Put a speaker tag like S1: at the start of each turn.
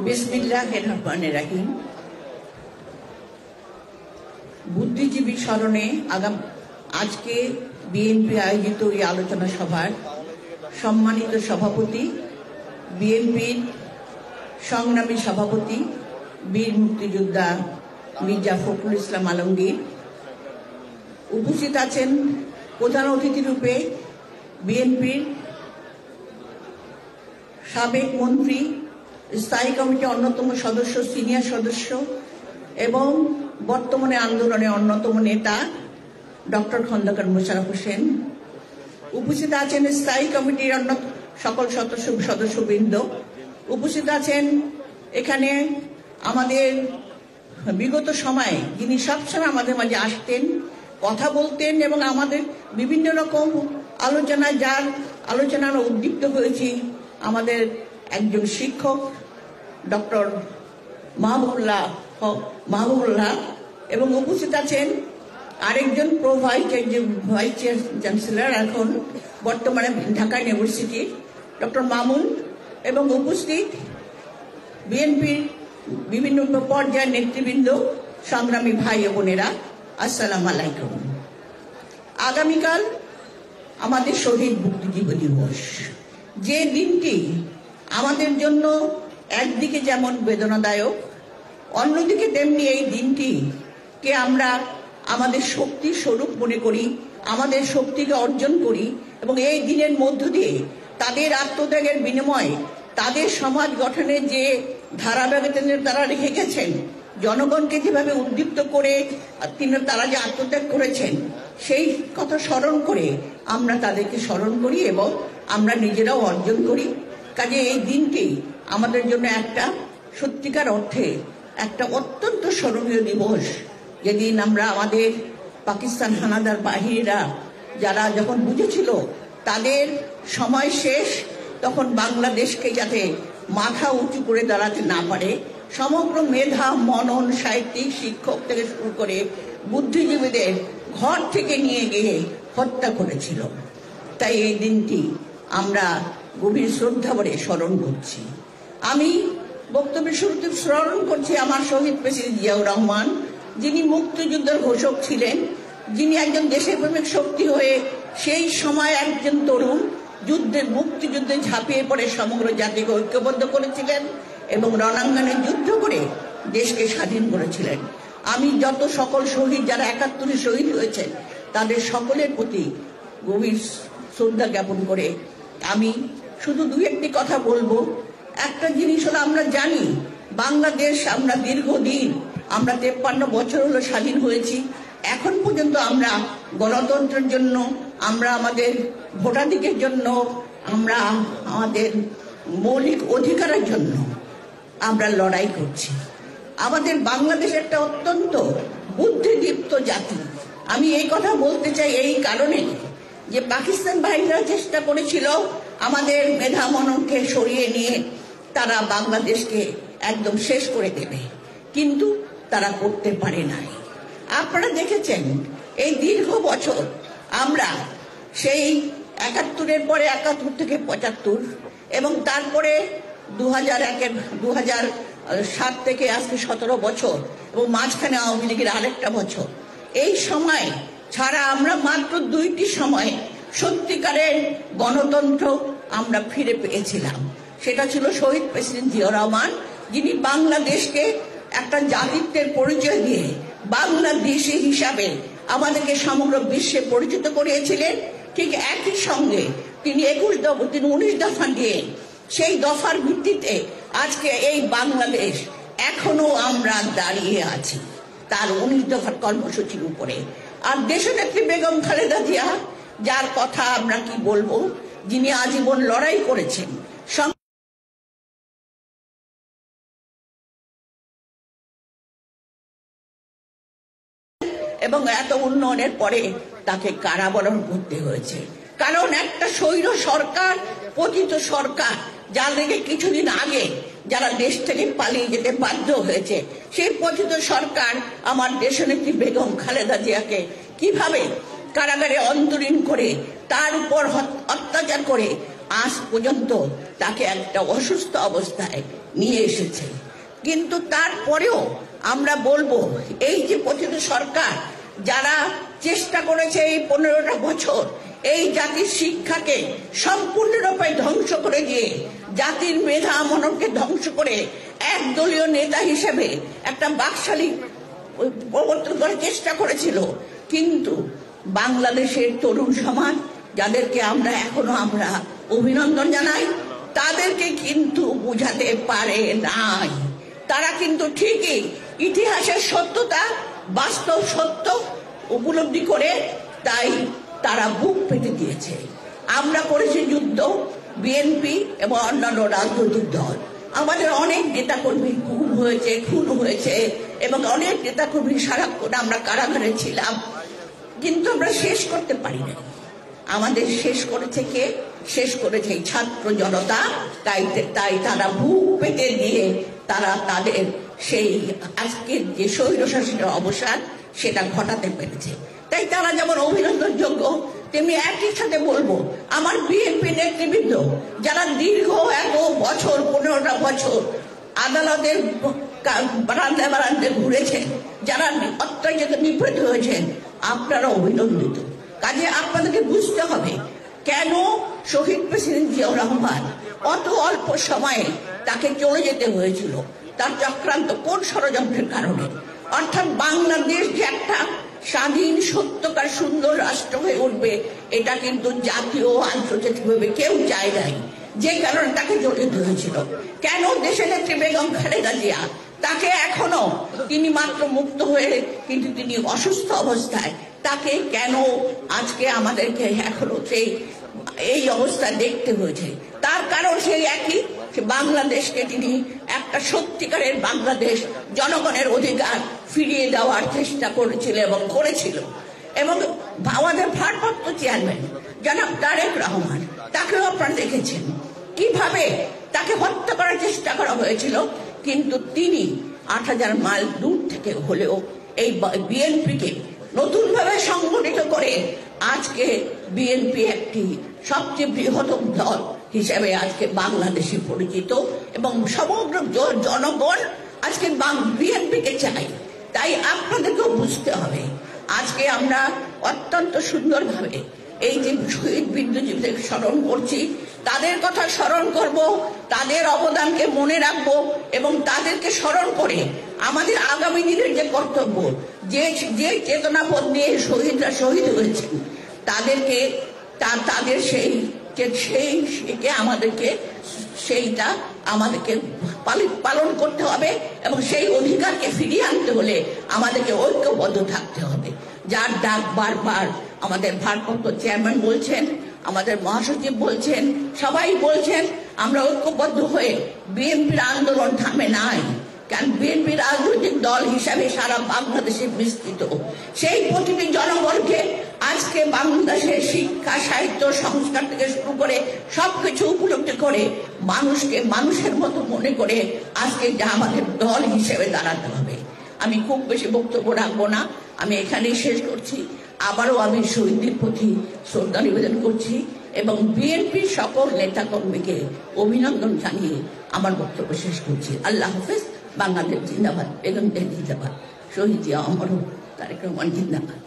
S1: বিসমিল্লাহির রহমানির রহিম। বুদ্ধিজীবী স্মরণে আজকে বিএনপি আয়োজিত এই আলোচনা সভার সম্মানিত সভাপতি, বিএনপির সংগ্রামী সভাপতি, বীর মুক্তিযোদ্ধা মির্জা ফখরুল ইসলাম আলমগীর, উপস্থিত আছেন প্রধান অতিথি রূপে বিএনপির সাবেক মন্ত্রী, স্থায়ী কমিটির অন্যতম সদস্য, সিনিয়র সদস্য এবং বর্তমানে আন্দোলনের অন্যতম নেতা ডক্টর খন্দকার মোশাররফ হোসেন। উপস্থিত আছেন স্থায়ী কমিটির অন্য সকল সদস্যবৃন্দ। উপস্থিত আছেন এখানে আমাদের বিগত সময়ে যিনি সবসময় আমাদের মাঝে আসতেন, কথা বলতেন এবং আমাদের বিভিন্ন রকম যার আলোচনার উদ্দীপ্ত হয়েছি, আমাদের একজন শিক্ষক ডক্টর মাহবুবুল্লাহ এবং উপস্থিত আছেন আরেকজন ভাইস চ্যান্সেলর এখন বর্তমানে ঢাকা ইউনিভার্সিটির ডক্টর মামুন এবং উপস্থিত বিএনপির বিভিন্ন পর্যায়ের নেতৃবৃন্দ, সংগ্রামী ভাই ও বোনেরা, আসসালামু আলাইকুম। আগামীকাল আমাদের শহীদ বুদ্ধিজীবী দিবস, যে দিনটি আমাদের জন্য একদিকে যেমন বেদনাদায়ক, অন্যদিকে তেমনি এই দিনটিকে আমরা আমাদের শক্তির স্বরূপ মনে করি, আমাদের শক্তিকে অর্জন করি এবং এই দিনের মধ্য দিয়ে তাদের আত্মত্যাগের বিনিময়ে তাদের সমাজ গঠনের যে ধারাবাহিকতা তারা রেখে গেছেন, জনগণকে যেভাবে উদ্দীপ্ত করে তারা যে আত্মত্যাগ করেছেন, সেই কথা স্মরণ করে আমরা তাদেরকে স্মরণ করি এবং আমরা নিজেরাও অর্জন করি। কাজে এই দিনটি আমাদের জন্য একটা সত্যিকার অর্থে একটা অত্যন্ত স্মরণীয় দিবস, যেদিন আমরা আমাদের পাকিস্তান হানাদার বাহিনীরা যারা যখন বুঝেছিল তাদের সময় শেষ, তখন বাংলাদেশকে যাতে মাথা উঁচু করে দাঁড়াতে না পারে, সমগ্র মেধা, মনন, সাহিত্যিক, শিক্ষক থেকে শুরু করে বুদ্ধিজীবীদের ঘর থেকে নিয়ে গিয়ে হত্যা করেছিল। তাই এই দিনটি আমরা গভীর শ্রদ্ধা ভরে স্মরণ করছি। আমি বক্তব্যের শুরুতে স্মরণ করছি আমার শহীদ প্রেসিডেন্ট জিয়াউর রহমান, যিনি মুক্তিযুদ্ধের ঘোষক ছিলেন, যিনি একজন দেশপ্রেমিক শক্তি হয়ে সেই সময় একজন তরুণ মুক্তিযুদ্ধে ঝাঁপিয়ে পড়ে সমগ্র জাতিকে ঐক্যবদ্ধ করেছিলেন এবং রণাঙ্গনে যুদ্ধ করে দেশকে স্বাধীন করেছিলেন। আমি যত সকল শহীদ যারা ৭১-এ শহীদ হয়েছেন তাদের সকলের প্রতি গভীর শ্রদ্ধা জ্ঞাপন করে আমি শুধু দুই একটি কথা বলবো। একটা জিনিস হলো, আমরা জানি বাংলাদেশ, আমরা দীর্ঘদিন, আমরা ৫৩ বছর হলো স্বাধীন হয়েছি, এখন পর্যন্ত আমরা গণতন্ত্রের জন্য, আমরা আমাদের ভোটাধিকারের জন্য, আমরা আমাদের মৌলিক অধিকারের জন্য আমরা লড়াই করছি। আমাদের বাংলাদেশ একটা অত্যন্ত বুদ্ধিদীপ্ত জাতি। আমি এই কথা বলতে চাই এই কারণে যে পাকিস্তান বাহিনীরা চেষ্টা করেছিল আমাদের মেধা মননকে সরিয়ে নিয়ে তারা বাংলাদেশকে একদম শেষ করে দেবে, কিন্তু তারা করতে পারে নাই। আপনারা দেখেছেন এই দীর্ঘ বছর আমরা সেই ৭১-এর পরে ৭১ থেকে ৭৫ এবং তারপরে ২০০৭ থেকে আজকে ১৭ বছর এবং মাঝখানে আওয়ামী লীগের আরেকটা বছর, এই সময় ছাড়া আমরা মাত্র ২টি সময় সত্যিকারের গণতন্ত্র আমরা ফিরে পেয়েছিলাম। সেটা ছিল শহীদ প্রেসিডেন্ট জিয়াউর রহমান, যিনি বাংলাদেশকে একটা জাতিত্বের পরিচয় দিয়ে বাংলাদেশি হিসাবে আমাদেরকে সমগ্র বিশ্বে পরিচিত করিয়েছিলেন। ঠিক একই সঙ্গে তিনি 19 দফা দিয়ে সেই দফার ভিত্তিতে আজকে এই বাংলাদেশ এখনো আমরা দাঁড়িয়ে আছি তার 19 দফার কর্মসূচির উপরে। আর দেশনেত্রী বেগম খালেদা জিয়া, যার কথা আমরা কি বলবো, যিনি আজীবন লড়াই করেছেন এবং এত উন্নয়নের পরে তাকে কারাবরণ করতে হয়েছে, কারণ একটা স্বৈর সরকার, পতিত সরকার, যার থেকে কিছুদিন আগে যারা দেশ থেকে পালিয়ে যেতে বাধ্য হয়েছে, সেই পতিত সরকার আমার দেশনেত্রী বেগম খালেদা জিয়াকে কিভাবে কারাগারে অন্তরীণ করে তার উপর অত্যাচার করে আজ পর্যন্ত তাকে একটা অসুস্থ অবস্থায় নিয়ে এসেছে। কিন্তু তারপরেও আমরা বলবো, এই যে প্রতিটি সরকার যারা চেষ্টা করেছে এই 15টা বছর এই জাতির শিক্ষাকে সম্পূর্ণরূপে ধ্বংস করে দিয়ে জাতির মেধা মননকে ধ্বংস করে একদলীয় নেতা হিসেবে একটা বাকশালী প্রবর্তন করার চেষ্টা করেছিল, কিন্তু বাংলাদেশের তরুণ সমাজ যাদেরকে আমরা অভিনন্দন জানাই, তাদেরকে কিন্তু বুঝাতে পারে নাই। তারা কিন্তু ঠিকই ইতিহাসের সত্যতা, বাস্তব সত্য উপলব্ধি করে তাই তারা বুক পেতে দিয়েছে। আমরা করেছি যুদ্ধ, বিএনপি এবং অন্যান্য রাজনৈতিক দল। আমাদের অনেক নেতাকর্মী খুন হয়েছে এবং অনেক নেতাকর্মী সারাক্ষণ আমরা কারাগারে ছিলাম, কিন্তু আমরা শেষ করতে পারি না। আমাদের শেষ করেছে কে? শেষ করেছে ছাত্র জনতা। তাই তারা বুক পেতে দিয়ে তারা তাদের সেই আজকের যে স্বৈরশাসনের অবসান সেটা ঘটাতে পেরেছে। তাই তারা যেমন অভিনন্দনযোগ্য, তেমনি একই সাথে বলবো আমার বিএনপি নেতৃবৃন্দ যারা দীর্ঘ এত বছর 15টা বছর আদালতের বারান্দায় ঘুরেছেন, যারা অত্যাচারিত নিপীড়িত হয়েছেন, আপনারা অভিনন্দিত। কাজে আপনাদেরকে বুঝতে হবে কেন শহীদ প্রেসিডেন্ট জিয়াউর রহমান অত অল্প সময়ে তাকে চলে যেতে হয়েছিল। তার চক্রান্ত কোন ষড়যন্ত্রের কারণে? অর্থাৎ বাংলাদেশ যে একটা স্বাধীন সত্যকার সুন্দর রাষ্ট্র হয়ে উঠবে, এটা কিন্তু জাতীয় আন্তর্জাতিকভাবে কেউ চায় নাই, যে কারণে তাকে জড়িত হয়েছিল। কেন দেশের নেত্রী বেগম খালেদা জিয়া তাকে এখনো, তিনি মাত্র মুক্ত হয়ে কিন্তু তিনি অসুস্থ অবস্থায়, তাকে কেন আজকে আমাদেরকে এখনো এই অবস্থা দেখতে হয়েছে? তার কারণ সেই একই, বাংলাদেশকে তিনি একটা সত্যিকারের বাংলাদেশ, জনগণের অধিকার ফিরিয়ে দেওয়ার চেষ্টা করেছিল এবং করেছিল। এবং আমাদের ভারপ্রাপ্ত চেয়ারম্যান জনাব তারেক রহমান, তাকেও আপনারা দেখেছেন কিভাবে তাকে হত্যা করার চেষ্টা করা হয়েছিল, কিন্তু তিনি 8000 মাইল দূর থেকে হলেও এই বিএনপিকে নতুনভাবে সংগঠিত করে আজকে বিএনপি একটি সবচেয়ে বৃহত্তম দল হিসেবে আজকে বাংলাদেশে পরিচিত এবং সমগ্র জনগণ আজকে বিএনপিকে চাই। তাই আপনাদেরকেও বুঝতে হবে, আজকে আমরা অত্যন্ত সুন্দরভাবে এই যে শহীদ বুদ্ধিজীবীদের স্মরণ করছি, তাদের কথা স্মরণ করব, তাদের অবদানকে মনে রাখবো এবং তাদেরকে স্মরণ করে আমাদের আগামী দিনের যে কর্তব্য, যে চেতনাবোধ নিয়ে শহীদরা শহীদ হয়েছেন, তাদের সেইটা আমাদেরকে পালন করতে হবে এবং সেই অধিকারকে ফিরিয়ে আনতে হলে আমাদেরকে ঐক্যবদ্ধ থাকতে হবে। যার ডাক বারবার আমাদের ভারপ্রাপ্ত চেয়ারম্যান বলছেন, আমাদের মহাসচিব বলছেন, সবাই বলছেন, আমরা ঐক্যবদ্ধ হয়ে, বিএনপির আন্দোলন থামে নাই, কারণ বিএনপি রাজনৈতিক দল হিসাবে সারা বাংলাদেশে বিস্তৃত। সেই প্রতিটি জনগণকে আজকে বাংলাদেশের শিক্ষা, সাহিত্য, সংস্কার থেকে শুরু করে সবকিছু উপলব্ধি করে মানুষকে মানুষের মতো মনে করে আজকে যা আমাদের দল হিসেবে দাঁড়াতে হবে। আমি খুব বেশি বক্তব্য রাখবো না, আমি এখানেই শেষ করছি। আবারও আমি শহীদদের প্রতি শ্রদ্ধা নিবেদন করছি এবং বিএনপির সকল নেতাকর্মীকে অভিনন্দন জানিয়ে আমার বক্তব্য শেষ করছি। আল্লাহ হাফেজ। বাংলাদেশ জিন্দাবাদ, বেগম জিন্দাবাদ, শহীদ জিয়া অমর, তারেক রহমান জিন্দাবাদ।